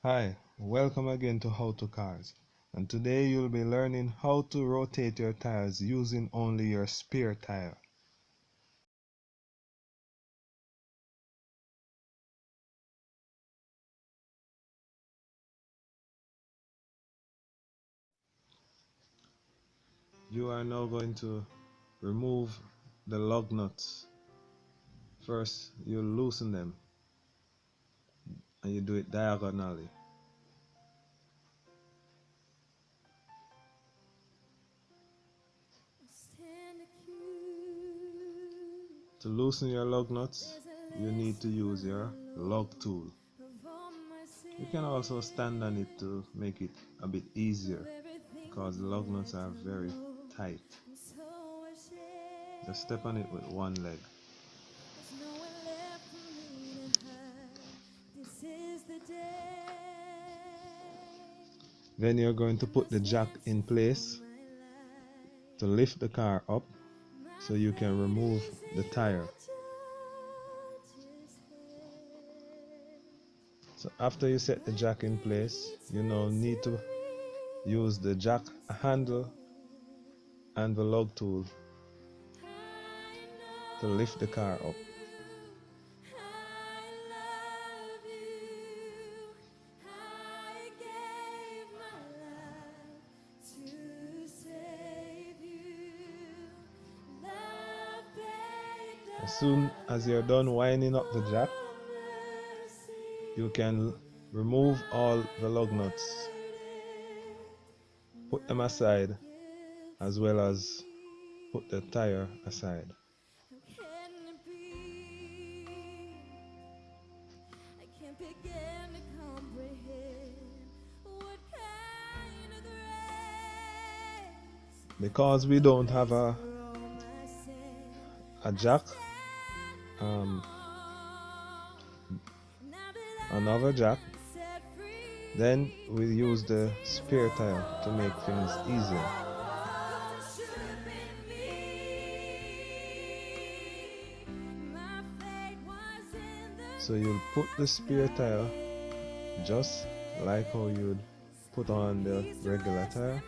Hi, welcome again to How to Cars, and today you'll be learning how to rotate your tires using only your spare tire. You are now going to remove the lug nuts. First, you loosen them and you do it diagonally. To loosen your lug nuts, you need to use your lug tool. You can also stand on it to make it a bit easier because the lug nuts are very tight. Just step on it with one leg. Then you're going to put the jack in place to lift the car up so you can remove the tire. So after you set the jack in place, you now need to use the jack handle and the lug tool to lift the car up. As soon as you're done winding up the jack, you can remove all the lug nuts, put them aside, as well as put the tire aside. Because we don't have a jack, another jack, then we use the spare tire to make things easier. So you'll put the spare tire just like how you'd put on the regular tire,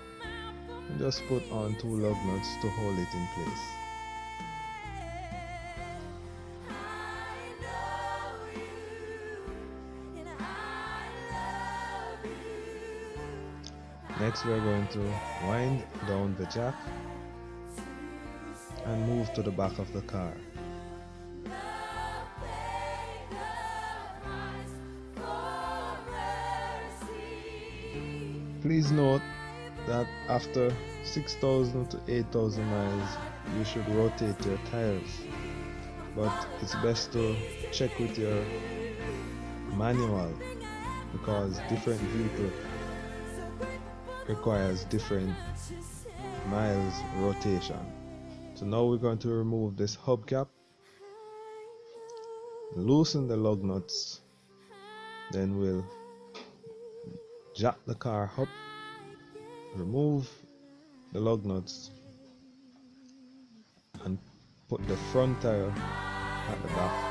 and just put on 2 lug nuts to hold it in place. Next we're going to wind down the jack and move to the back of the car. Please note that after 6,000 to 8,000 miles you should rotate your tires, but it's best to check with your manual because different vehicle requires different miles rotation. So now we're going to remove this hubcap, loosen the lug nuts, then we'll jack the car up, remove the lug nuts, and put the front tire at the back.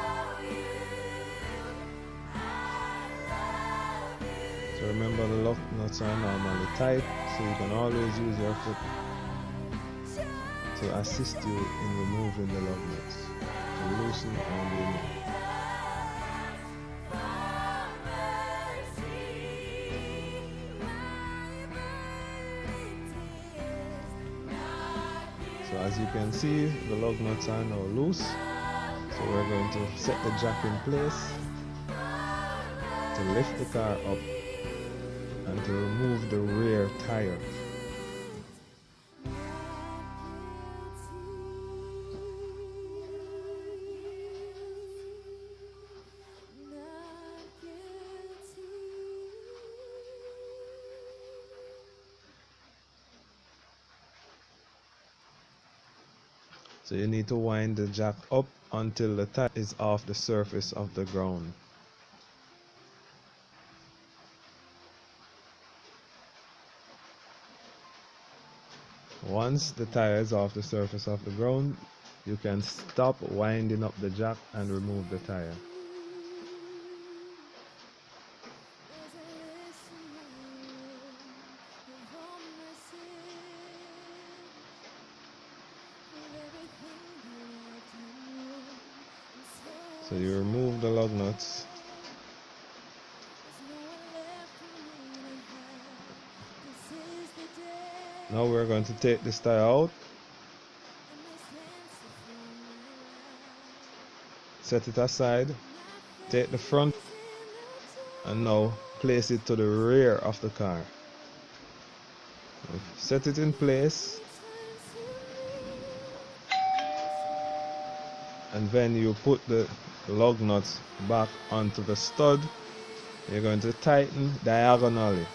So remember, the lug nuts are normally tight, so you can always use your foot to assist you in removing the lug nuts, to loosen and remove. So as you can see, the lug nuts are now loose, so we're going to set the jack in place to lift the car up and to remove the rear tire. So you need to wind the jack up until the tire is off the surface of the ground. Once the tire is off the surface of the ground, you can stop winding up the jack and remove the tire. So you remove the lug nuts. Now we're going to take this tire out, set it aside, take the front, and now place it to the rear of the car. Set it in place, and then you put the lug nuts back onto the stud. You're going to tighten diagonally.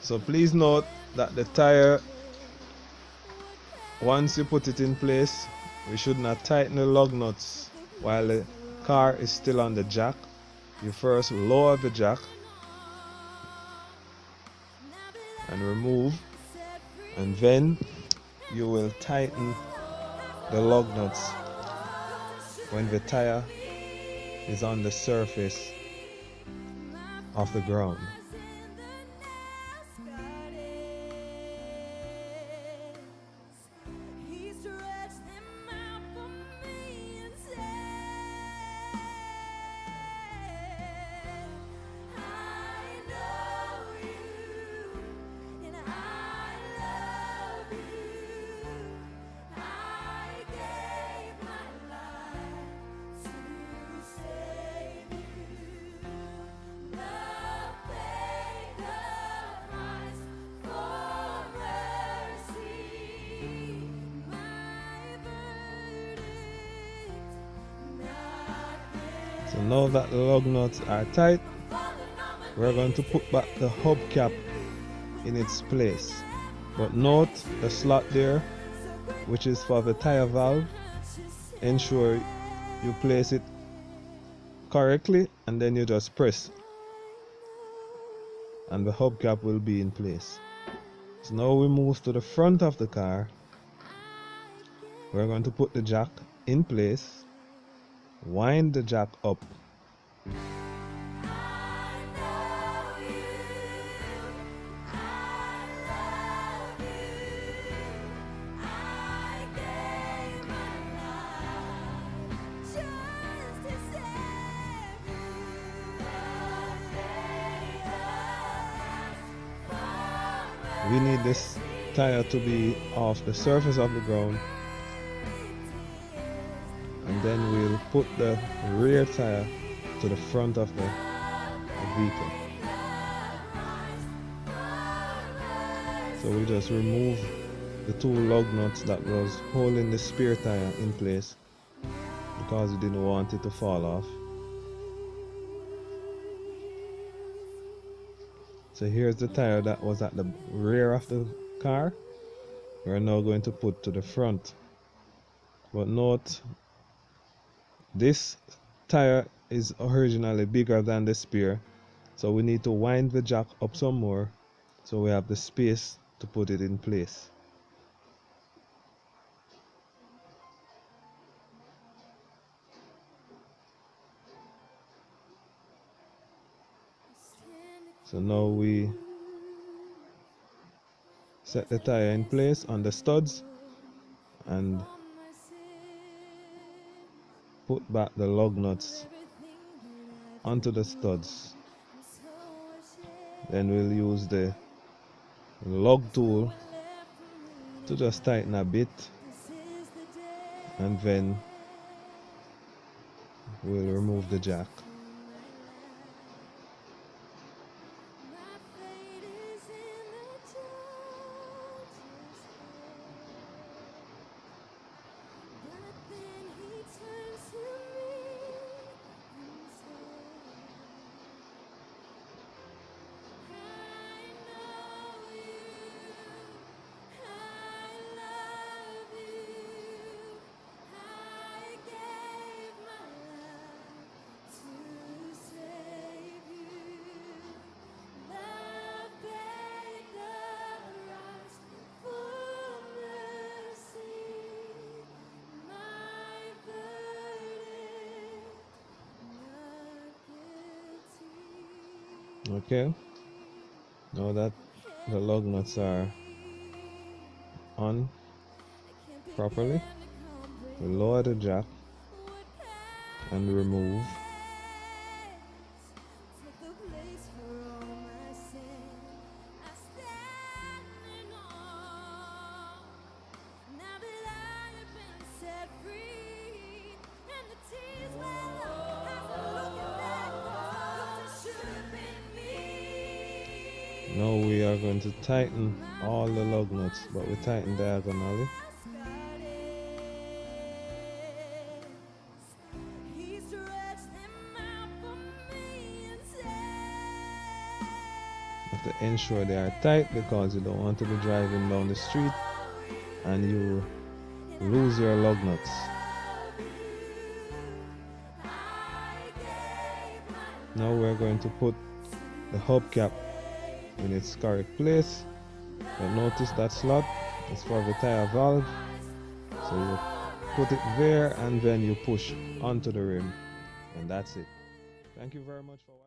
So please note that the tire, once you put it in place, we should not tighten the lug nuts while the car is still on the jack. You first lower the jack and remove, and then you will tighten the lug nuts when the tire is on the surface of the ground. So now that the lug nuts are tight, we're going to put back the hubcap in its place. But note the slot there, which is for the tire valve. Ensure you place it correctly, and then you just press, and the hubcap will be in place. So now we move to the front of the car. We're going to put the jack in place, wind the jack up, we need this tire to be off the surface of the ground, and then we'll put the rear tire to the front of the vehicle. So we just remove the two lug nuts that was holding the spare tire in place because we didn't want it to fall off. So here's the tire that was at the rear of the car. We're now going to put to the front. But note, this tire is originally bigger than the spare, so we need to wind the jack up some more so we have the space to put it in place. So now we set the tire in place on the studs and put back the lug nuts onto the studs. Then we'll use the lug tool to just tighten a bit, and then we'll remove the jack. Okay, now that the lug nuts are on properly, we lower the jack and remove. Now we are going to tighten all the lug nuts, but we tighten diagonally. You have to ensure they are tight because you don't want to be driving down the street and you lose your lug nuts. Now we're going to put the hubcap in its correct place. But notice that slot is for the tire valve, so you put it there and then you push onto the rim, and that's it. Thank you very much for watching.